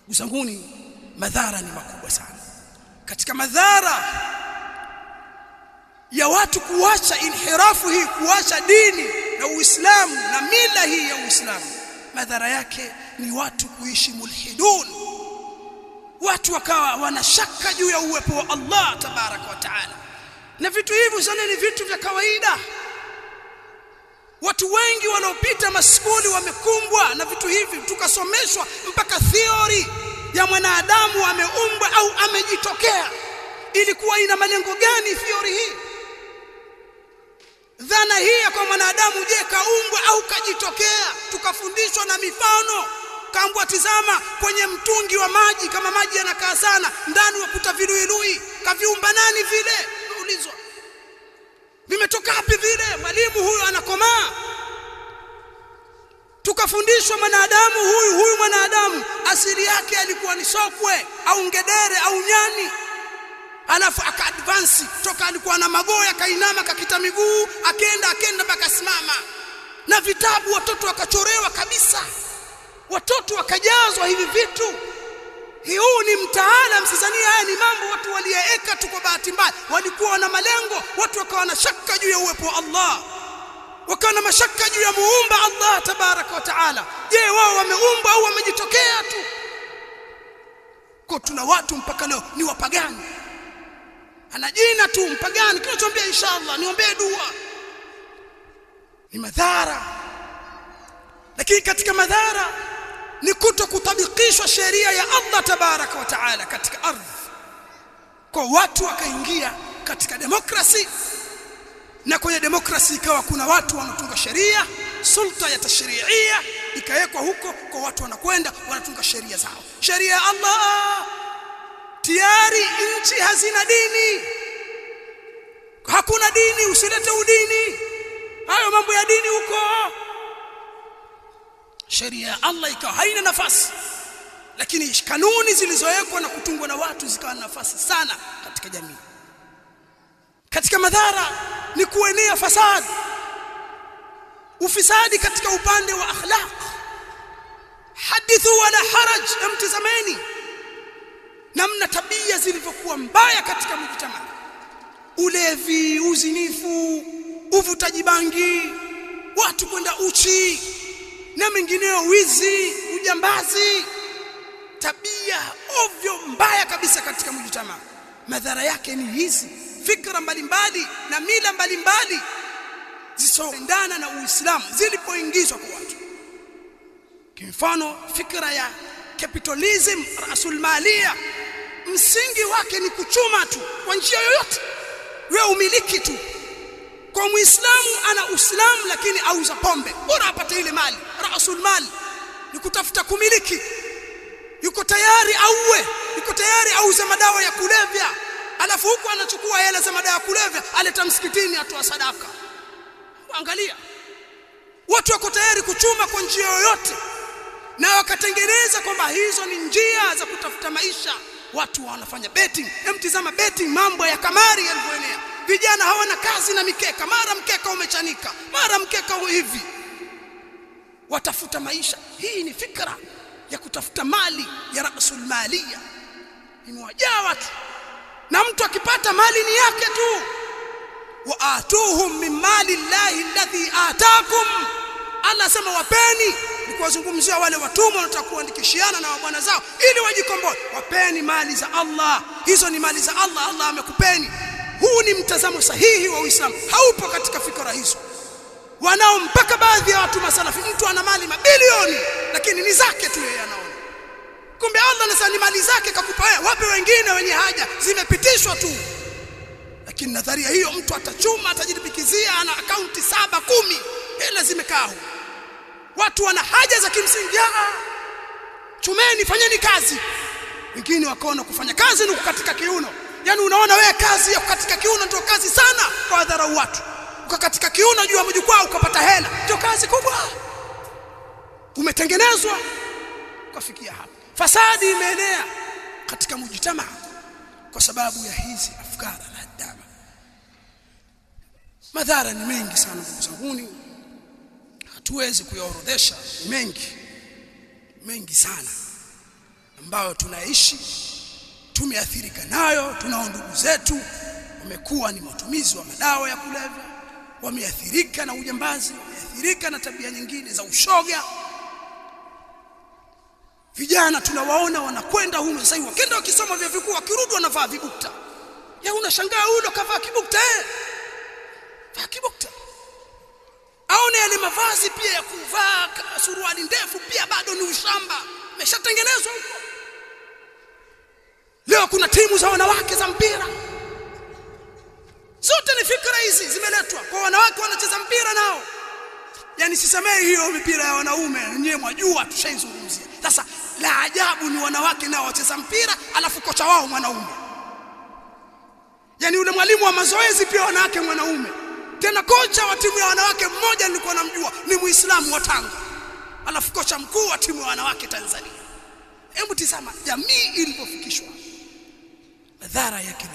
Usanguni, madhara ni makubwa sana. Katika madhara ya watu kuacha inhirafu hii, kuacha dini na Uislamu na mila hii ya Uislamu, madhara yake ni watu kuishi mulhidun, watu wakawa wanashaka juu ya uwepo wa Allah tabaraka wa taala. Na vitu hivi sana ni vitu vya kawaida. Watu wengi wanaopita maskuli wamekumbwa na vitu hivi, tukasomeshwa mpaka theory ya mwanadamu ameumbwa au amejitokea. Ilikuwa ina malengo gani theory hii? Dhana hii kwa mwanadamu, je, kaumbwa au kajitokea? Tukafundishwa na mifano, kaambwa tizama kwenye mtungi wa maji, kama maji yanakaa sana ndani wakuta viluilui, kaviumba nani vile? Ulizwa vimetoka wapi vile? Mwalimu huyu anakomaa. Tukafundishwa mwanadamu huyu mwanadamu asili yake alikuwa ni sokwe au ngedere au nyani, alafu akaadvance toka alikuwa na magoya, kainama kakita miguu, akenda mpaka simama. Na vitabu watoto wakachorewa kabisa, watoto wakajazwa hivi vitu. Huu ni mtaala, msizania haya ni mambo watu waliyeeka tu kwa bahati mbaya. Walikuwa na malengo, watu wakawa na shaka juu ya uwepo wa Allah, wakawa na mashaka juu ya muumba Allah tabaraka wa taala. Je, wao wameumba au wamejitokea tu? Kwa tuna watu mpaka leo ni wapagani, ana jina tu mpagani, kinachoambia inshallah niombee dua. Ni madhara. Lakini katika madhara ni kutokutabikishwa sheria ya Allah tabaraka wa taala katika ardhi. Kwa watu wakaingia katika demokrasi, na kwenye demokrasi ikawa kuna watu wanatunga sheria, sulta ya tashri'ia ikawekwa huko, kwa watu wanakwenda wanatunga sheria zao. Sheria ya Allah, tayari nchi hazina dini, hakuna dini, usilete udini, hayo mambo ya dini huko. Sheria ya Allah ikawa haina nafasi, lakini kanuni zilizowekwa na kutungwa na watu zikawa na nafasi sana katika jamii. Katika madhara ni kuenea fasadi, ufisadi katika upande wa akhlaq. Hadithu wala haraj, mtazameni namna tabia zilivyokuwa mbaya katika mujtama: ulevi, uzinifu, uvutaji bangi, watu kwenda uchi na mengineo, wizi, ujambazi, tabia ovyo mbaya kabisa katika mujtama. Madhara yake ni hizi: fikra mbalimbali na mila mbalimbali zisizoendana na Uislamu zilipoingizwa kwa watu. Kwa mfano, fikra ya capitalism, rasulmalia, msingi wake ni kuchuma tu kwa njia yoyote, wewe umiliki tu. Kwa Muislamu ana Uislamu lakini auza pombe, bora apate ile mali. Rasulmal ni kutafuta kumiliki, yuko tayari auwe, yuko tayari auze madawa ya kulevya, alafu huko anachukua hela za madawa ya kulevya aleta msikitini atoa sadaka. Angalia, watu wako tayari kuchuma kwa njia yoyote, na wakatengeneza kwamba hizo ni njia za kutafuta maisha. Watu wanafanya betting. Mtizama betting, mambo ya kamari yalivyoenea. Vijana hawana kazi na mikeka, mara mkeka umechanika, mara mkeka hivi, watafuta maisha. Hii ni fikra ya kutafuta mali ya rasulmalia, imewajaa watu. Na mtu akipata mali ni yake tu. Wa atuhum min mali llahi alladhi ataakum, Allah sema wapeni. Ni kuwazungumzia wale watumwa wanataka kuandikishiana na bwana zao ili wajikomboe. Wapeni mali za Allah, hizo ni mali za Allah, Allah amekupeni. Huu ni mtazamo sahihi wa Uislamu, haupo katika fikra hizo. Wanao mpaka baadhi ya watu masalafi, mtu ana mali mabilioni lakini ni zake tu yeye anaona. Kumbe Allah anasema ni mali zake kakupa wewe, wape wengine wenye haja, zimepitishwa tu. Lakini nadharia hiyo, mtu atachuma, atajilipikizia, ana akaunti 7 10, hela zimekaa huko. Watu wana haja za kimsingi, chumeni, fanyeni kazi. Wengine wakaona kufanya kazi ni kukatika kiuno. Yaani unaona wewe kazi ya kukatika kiuno ndio kazi sana kwa wadharau watu. Ukakatika kiuno juu ya mjukwaa ukapata hela, ndio kazi kubwa. Umetengenezwa kufikia hapo. Fasadi imeenea katika mujtama kwa sababu ya hizi afkara na dawa. Madhara ni mengi sana ndugu zangu, hatuwezi kuyaorodhesha, mengi sana. ambayo tunaishi, tumeathirika nayo. Tunao ndugu zetu wamekuwa ni watumizi wa madawa ya kulevya, wameathirika na ujambazi, wameathirika na tabia nyingine za ushoga. Vijana tunawaona wanakwenda huko sasa hivi, wakenda wakisoma vyuo vikuu, wakirudi wanavaa vibukta. Ya unashangaa huyo kavaa kibukta vaa kibukta. Aone yale mavazi pia ya kuvaa suruali ndefu pia bado ni ushamba, umeshatengenezwa huko. Leo kuna timu za wanawake za mpira. Zote ni fikra hizi zimeletwa kwa wanawake wanacheza mpira nao. Yani sisemei hiyo mipira ya wanaume, nyewe mwajua tushaizungumzia. Sasa la ajabu ni wanawake nao wacheza mpira alafu kocha wao mwanaume. Yani yule mwalimu wa mazoezi pia wanawake mwanaume. Tena kocha wa timu ya wanawake mmoja nilikuwa namjua ni Muislamu wa Tanga. Alafu kocha mkuu wa timu ya wanawake Tanzania. Hebu tazama jamii ilipofikishwa. Madhara yake